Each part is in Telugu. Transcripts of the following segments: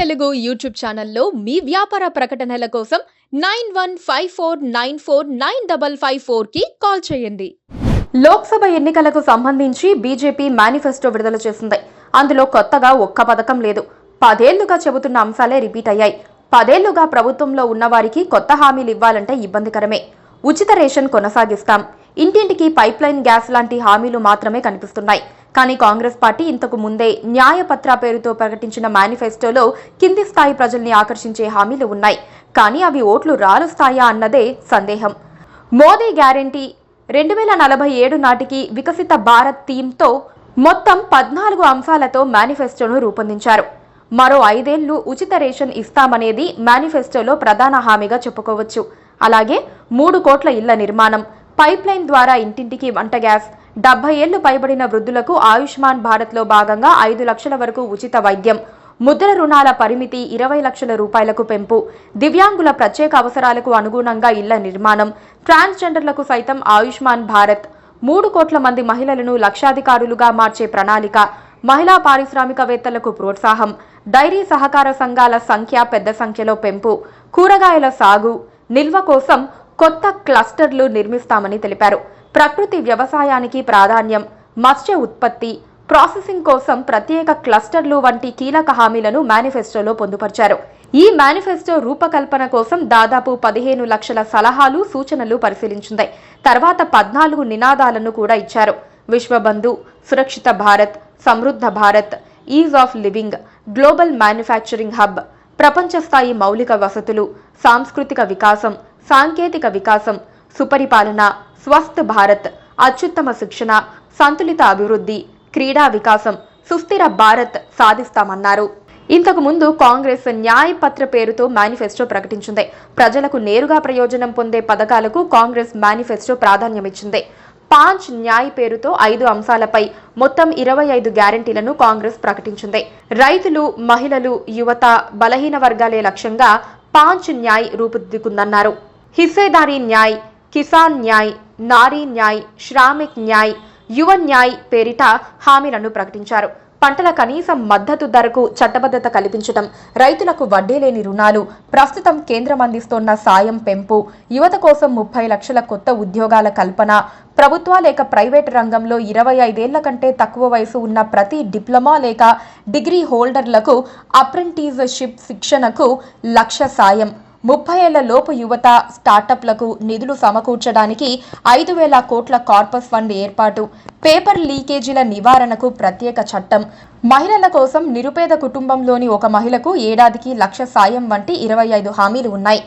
తెలుగు యూట్యూబ్ ఛానల్లో మీ వ్యాపార ప్రకటనల కోసం 9154949554 కి కాల్ చేయండి. లోక్సభ ఎన్నికలకు సంబంధించి బీజేపీ మేనిఫెస్టో విడుదల చేసింది. అందులో కొత్తగా ఒక్క పథకం లేదు. 10 ఏళ్లుగా చెబుతున్న అంశాలే రిపీట్ అయ్యాయి. 10 ఏళ్లుగా ప్రభుత్వంలో ఉన్నవారికి కొత్త హామీలు ఇవ్వాలంటే ఇబ్బందికరమే. ఉచిత రేషన్ కొనసాగిస్తాం, ఇంటింటికి పైప్ లైన్ గ్యాస్ లాంటి హామీలు మాత్రమే కనిపిస్తున్నాయి. కానీ కాంగ్రెస్ పార్టీ ఇంతకు ముందే న్యాయపత్ర పేరుతో ప్రకటించిన మేనిఫెస్టోలో కింది స్థాయి ప్రజల్ని ఆకర్షించే హామీలు ఉన్నాయి. కానీ అవి ఓట్లు రాలుస్తాయా అన్నదే సందేహం. మోదీ గ్యారెంటీ 2047 నాటికి వికసిత భారత్ థీమ్తో మొత్తం 14 అంశాలతో మేనిఫెస్టోను రూపొందించారు. మరో 5 ఏళ్లు ఉచిత రేషన్ ఇస్తామనేది మేనిఫెస్టోలో ప్రధాన హామీగా చెప్పుకోవచ్చు. అలాగే 3 కోట్ల ఇళ్ల నిర్మాణం, పైప్ లైన్ ద్వారా ఇంటింటికి వంట గ్యాస్, 70 ఏళ్లు పైబడిన వృద్ధులకు ఆయుష్మాన్ భారత్లో భాగంగా 5 లక్షల వరకు ఉచిత వైద్యం, ముద్ర రుణాల పరిమితి 20 లక్షల రూపాయలకు పెంపు, దివ్యాంగుల ప్రత్యేక అవసరాలకు అనుగుణంగా ఇళ్ల నిర్మాణం, ట్రాన్స్జెండర్లకు సైతం ఆయుష్మాన్ భారత్, 3 కోట్ల మంది మహిళలను లక్షాధికారులుగా మార్చే ప్రణాళిక, మహిళా పారిశ్రామికవేత్తలకు ప్రోత్సాహం, డైరీ సహకార సంఘాల సంఖ్య పెద్ద సంఖ్యలో పెంపు, కూరగాయల సాగు, నిల్వ కోసం కొత్త క్లస్టర్లు నిర్మిస్తామని తెలిపారు. ప్రకృతి వ్యవసాయానికి ప్రాధాన్యం, మత్స్య ఉత్పత్తి, ప్రాసెసింగ్ కోసం ప్రత్యేక క్లస్టర్లు వంటి కీలక హామీలను మేనిఫెస్టోలో పొందుపరిచారు. ఈ మేనిఫెస్టో రూపకల్పన కోసం దాదాపు 15 లక్షల సలహాలు, సూచనలు పరిశీలించింది. తర్వాత 14 నినాదాలను కూడా ఇచ్చారు. విశ్వబంధు, సురక్షిత భారత్, సమృద్ధ Bharat, ease of living, global manufacturing hub, ప్రపంచ స్థాయి మౌలిక వసతులు, సాంస్కృతిక వికాసం, సాంకేతిక వికాసం, సుపరిపాలన, స్వస్థ్ భారత్, అత్యుత్తమ శిక్షణ, సంతులిత అభివృద్ధి, క్రీడా వికాసం, సుస్థిర భారత్ సాధిస్తామన్నారు. ఇంతకు ముందు కాంగ్రెస్ న్యాయపత్ర పేరుతో మేనిఫెస్టో ప్రకటించింది. ప్రజలకు నేరుగా ప్రయోజనం పొందే పథకాలకు కాంగ్రెస్ మేనిఫెస్టో ప్రాధాన్యమిచ్చింది. 5 న్యాయ్ పేరుతో 5 అంశాలపై మొత్తం 25 గ్యారంటీలను కాంగ్రెస్ ప్రకటించింది. రైతులు, మహిళలు, యువత, బలహీన వర్గాలే లక్ష్యంగా 5 న్యాయ్ రూపుదిద్దుకుందన్నారు. హిస్సేదారీ న్యాయ్, కిసాన్ న్యాయ్, నారీ న్యాయ్, శ్రామిక్ న్యాయ్, యువ న్యాయ్ పేరిట హామీలను ప్రకటించారు. పంటల కనీస మద్దతు ధరకు చట్టబద్ధత కల్పించడం, రైతులకు వడ్డీ లేని రుణాలు, ప్రస్తుతం కేంద్రం అందిస్తోన్న సాయం పెంపు, యువత కోసం 30 లక్షల కొత్త ఉద్యోగాల కల్పన, ప్రభుత్వ లేక ప్రైవేటు రంగంలో 25 ఏళ్ల కంటే తక్కువ వయసు ఉన్న ప్రతి డిప్లొమా లేక డిగ్రీ హోల్డర్లకు అప్రెంటిస్షిప్ శిక్షణకు 1 లక్ష సాయం, 30 ఏళ్ల లోపు యువత, స్టార్టప్లకు నిధులు సమకూర్చడానికి 5,000 కోట్ల కార్పస్ ఫండ్ ఏర్పాటు, పేపర్ లీకేజీల నివారణకు ప్రత్యేక చట్టం, మహిళల కోసం నిరుపేద కుటుంబంలోని ఒక మహిళకు ఏడాదికి 1 లక్ష సాయం వంటి 25 హామీలు ఉన్నాయి.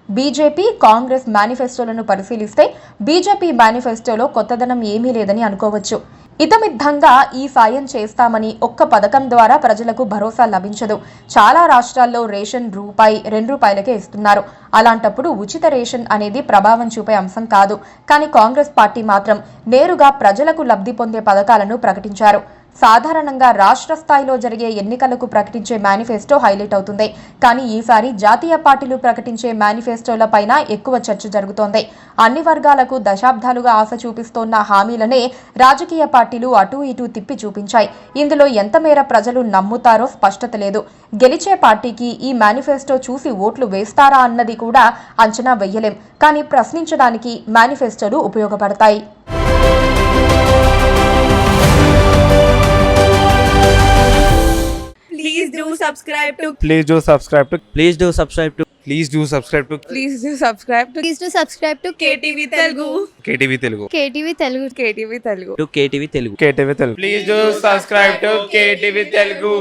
బీజేపీ, కాంగ్రెస్ మేనిఫెస్టోలను పరిశీలిస్తే బీజేపీ మేనిఫెస్టోలో కొత్తదనం ఏమీ లేదని అనుకోవచ్చు. ఇతమిద్ధంగా ఈ సాయం చేస్తామని ఒక్క పథకం ద్వారా ప్రజలకు భరోసా లభించదు. చాలా రాష్ట్రాల్లో రేషన్ ₹2 ఇస్తున్నారు. అలాంటప్పుడు ఉచిత రేషన్ అనేది ప్రభావం చూపే అంశం కాదు. కానీ కాంగ్రెస్ పార్టీ మాత్రం నేరుగా ప్రజలకు లబ్ధి పొందే పథకాలను ప్రకటించారు. సాధారణంగా రాష్ట్ర స్థాయిలో జరిగే ఎన్నికలకు ప్రకటించే మేనిఫెస్టో హైలైట్ అవుతుంది. కానీ ఈసారి జాతీయ పార్టీలు ప్రకటించే మేనిఫెస్టోలపైన ఎక్కువ చర్చ జరుగుతోంది. అన్ని వర్గాలకు దశాబ్దాలుగా ఆశ చూపిస్తోన్న హామీలనే రాజకీయ పార్టీలు అటూ ఇటూ తిప్పి చూపించాయి. ఇందులో ఎంత మేర ప్రజలు నమ్ముతారో స్పష్టత లేదు. గెలిచే పార్టీకి ఈ మేనిఫెస్టో చూసి ఓట్లు వేస్తారా అన్నది కూడా అంచనా వెయ్యలేం. కానీ ప్రశ్నించడానికి మేనిఫెస్టోలు ఉపయోగపడతాయి. Please do subscribe to Please do subscribe to Please do subscribe to Please do subscribe to Please do subscribe to Please do subscribe to KTV Telugu KTV Telugu KTV Telugu. KTV Telugu KTV Telugu Please do subscribe to KTV Telugu.